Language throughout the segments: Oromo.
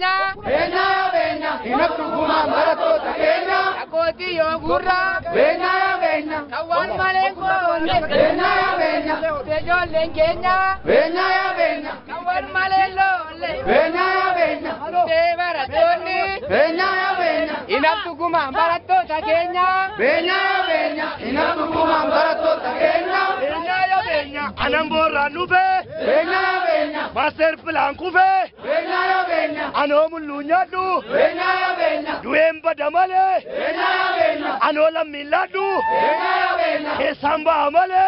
keenya beenya ya beenya inabtu kuma barato takenya akoti yogura beenya ya beenya kawan malenko beenya ya beenya tejo lengenya beenya ya beenya kawan malelo beenya ya beenya te baratoni beenya ya beenya inabtu kuma barato takenya beenya ya beenya inabtu kuma barato takenya beenya ya beenya anambora nufe beenya ya beenya master plan kufe beenya ya beenya anomulunyadu beenya ya beenya duemba damale beenya ya beenya anola miladu beenya ya beenya esamba amale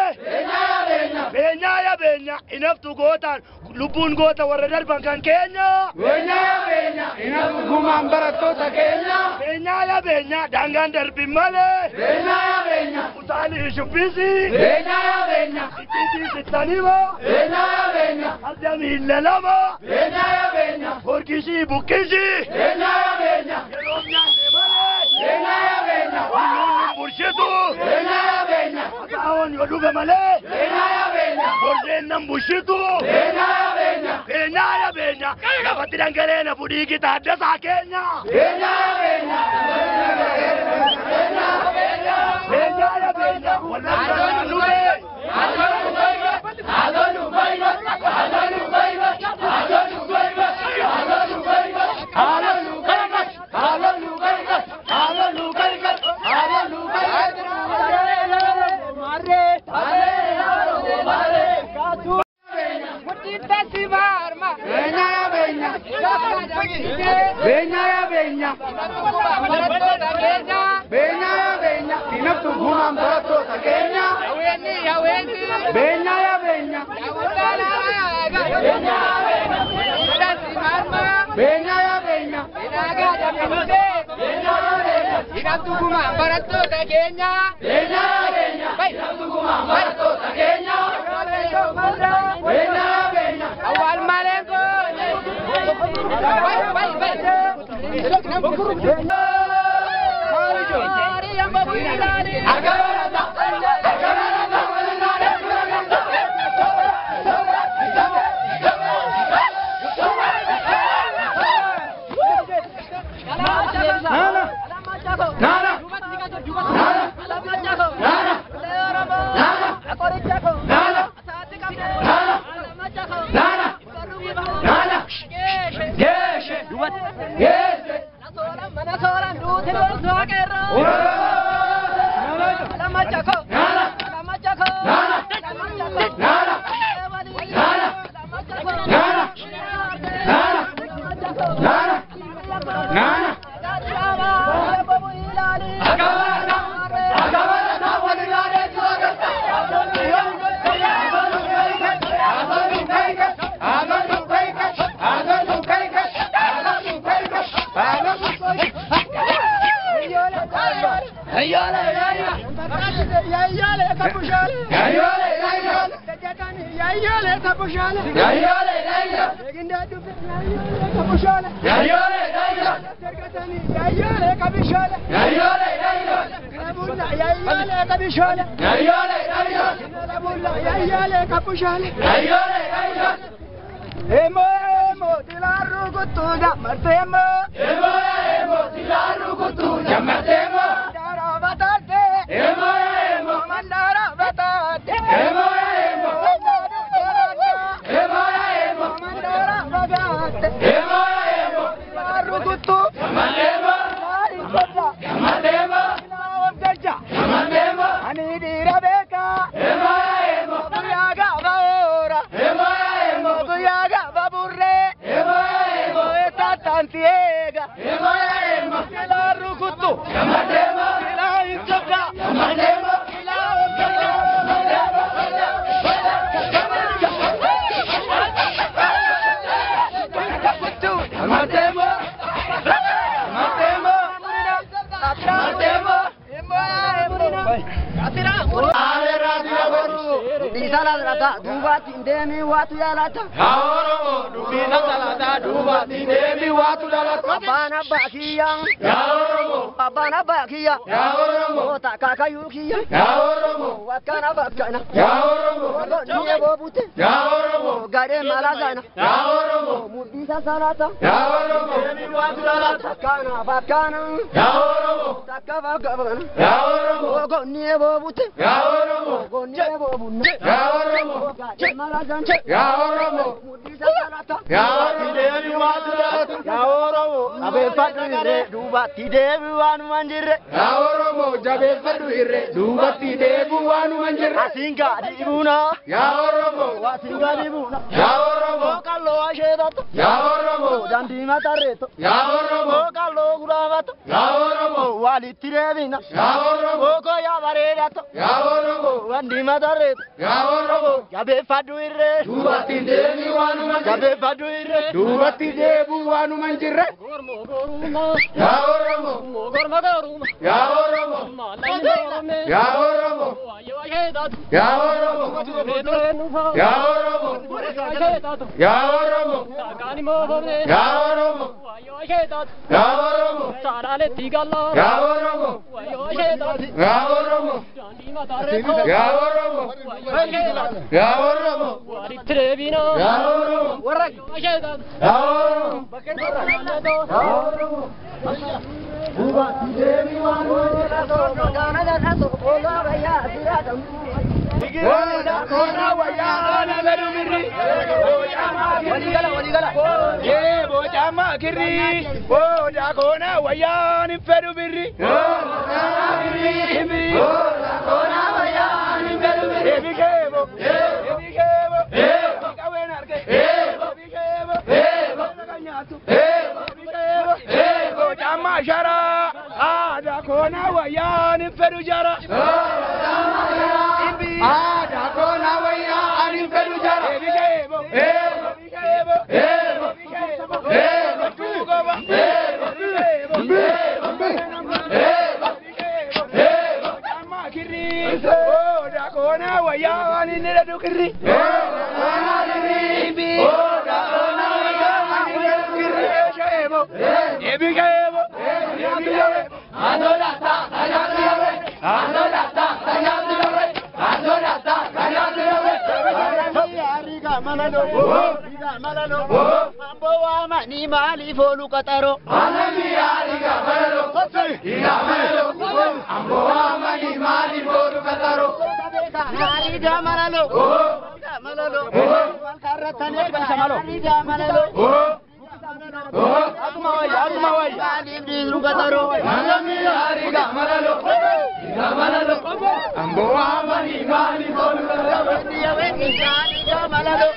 beenya ya beenya inaftu gotan lubun gota waradar bankan Kenya beenya ya beenya inabtu kuma barato takenya beenya ya beenya dangan darbi male beenya ya beenya utali shubisi beenya ya beenya ititi sitanima beenya ya beenya adami lelama beenya ya beenya orkishi bukishi beenya ya beenya yeromnya nemale beenya ya beenya burshitu beenya ya beenya Aon yoduga male beenya ya beenya Dorjen nambushitu beenya ya beenya beenya ya beenya nafatidangale na budigi tadasa Kenya beenya ya beenya beenya ya beenya wallahi nube beenya ya beenya beenya ya beenya inabtu kuma barato takenya beenya ya beenya beenya ya beenya inabtu kuma barato takenya beenya ya beenya inabtu kuma barato takenya beenya ya beenya awal malenko Dubati ndemi watu yalata Yaoromo dubina salata dubati ndemi watu yalata Abana bakiya Yaoromo Abana bakiya Yaoromo Ota kaka yukiya Yaoromo Wakana bakana Yaoromo Niye bobute Yaoromo Gare malazana Yaoromo Mudisa salata Yaoromo Takana bakana. Ya Oromo. Takava gavana. Ya Oromo. Gonnie bobute. Ya Oromo. Gonnie bobunne. Ya Oromo. Malajanche. Ya Oromo. Mudisa salata. Ya Tidevi Watudalata. Ya Oromo. Abe padire duba tidevi wanu manjire. Ya Oromo. Jabe fadu irre. Duba Tidevi wanu manjire. Asinga dibuna. Ya Oromo. Asinga dibuna. Ya Oromo. Kallo ashedato. Ya Oromo. Dandi matareto. Ya Oromo. Kallo guravato. Ya Oromo. Wali tirevina. Ya Oromo. Ko ya varedato. Ya Oromo. Wandi matareto. Ya Oromo. Jabe fadu irre. Duba Tidevi wanu manjire. Jabe fadu irre. Duba Tidevi wanu manjire. Ya Oromo. Ya Oromo. Ya Oromo. Ya Oromo. Ya Oromo. Ya Oromo. Ya Oromo. Ya Oromo. Ya Oromo. Ya Oromo. Ya Oromo. Ya Oromo. Ya Oromo. Ya Oromo. Duba Tidevi wanu Oda kona wayana berumiri. Ye bojama kiri. Oda kona wayani berumiri. Oda kona wayani berumiri. Ebikebo. Ebikebo. Kawenarke. Ebikebo. Kanyatu. Ebikebo. Bojama shara. Ada kona wayani berujara. Ada kona waya ani pedujara. Ebikebo. Ebikebo. Ebikebo. Ebikebo. Ebikebo. Jama kiri. Oda kona waya ani nira dukiri. Oda kiri. Oda kona waya ani nira dukiri. Ebikebo. Ebikebo. Ebikebo. Andorata, ayatirawe. Andorata, ayatirawe. Andorata, ayatirawe. Riga malalo. Ambo wa mani mali folu kataro. Anami riga malalo. Riga malalo. Ambo wa mani mali folu kataro. Riga malalo. Riga malalo. Karratane samalo. Riga malalo. Agma wai. Ali biru kataro. Anami riga malalo. Riga malalo. Ambo wa mani mali folu kataro. Riga malalo.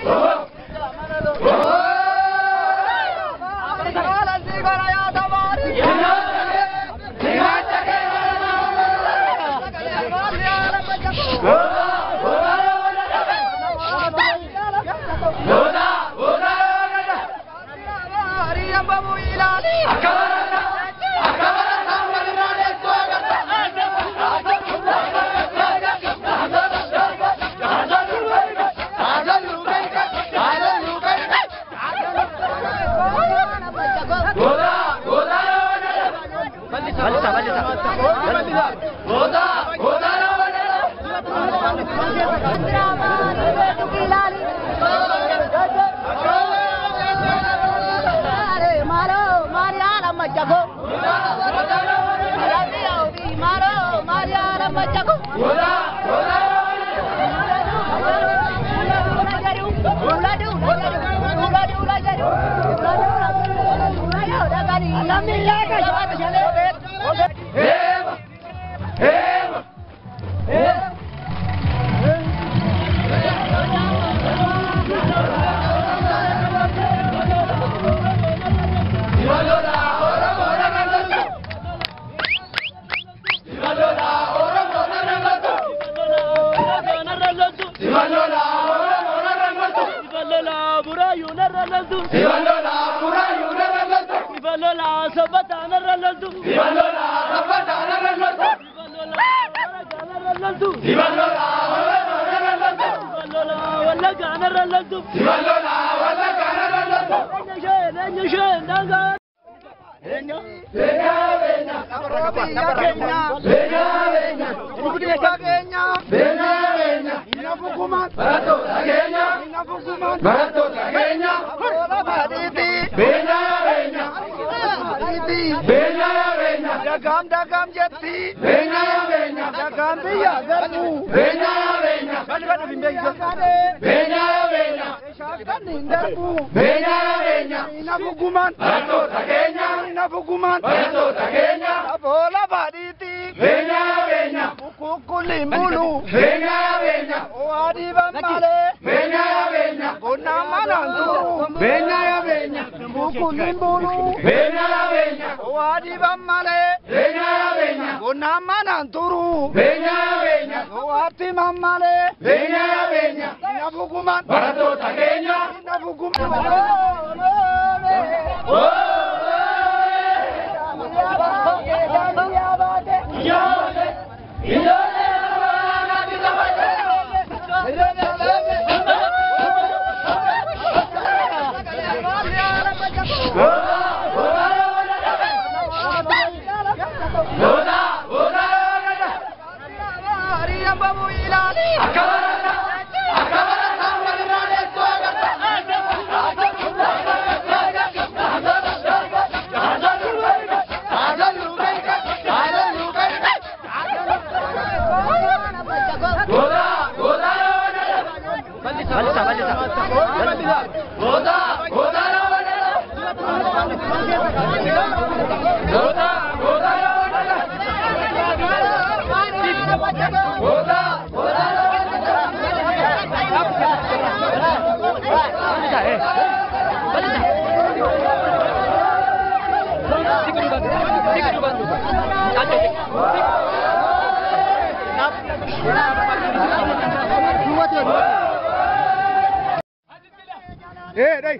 Barato Kenya, baditi. Benya ya benya. Dagam jetti. Benya ya benya. Dagam biya gamu. Benya ya benya. Bani bimbe Benya ya benya. Shakani ndabu. Benya ya benya. Inafukuman. Barato takenya. Inafukuman. Barato takenya. Abola baditi. Benya ya benya. Kukuli mbulu. Benya ya benya. Oadi bamale. Benya ya benya. Kona mananturu. Benya ya benya. Kukuli mbulu. Benya ya benya. Oadi bamale. Benya ya benya. Kona mananturu. Benya ya benya. Oati mamale. Benya ya benya. Inafukuman. Barato takenya. Inafukuman. Đây.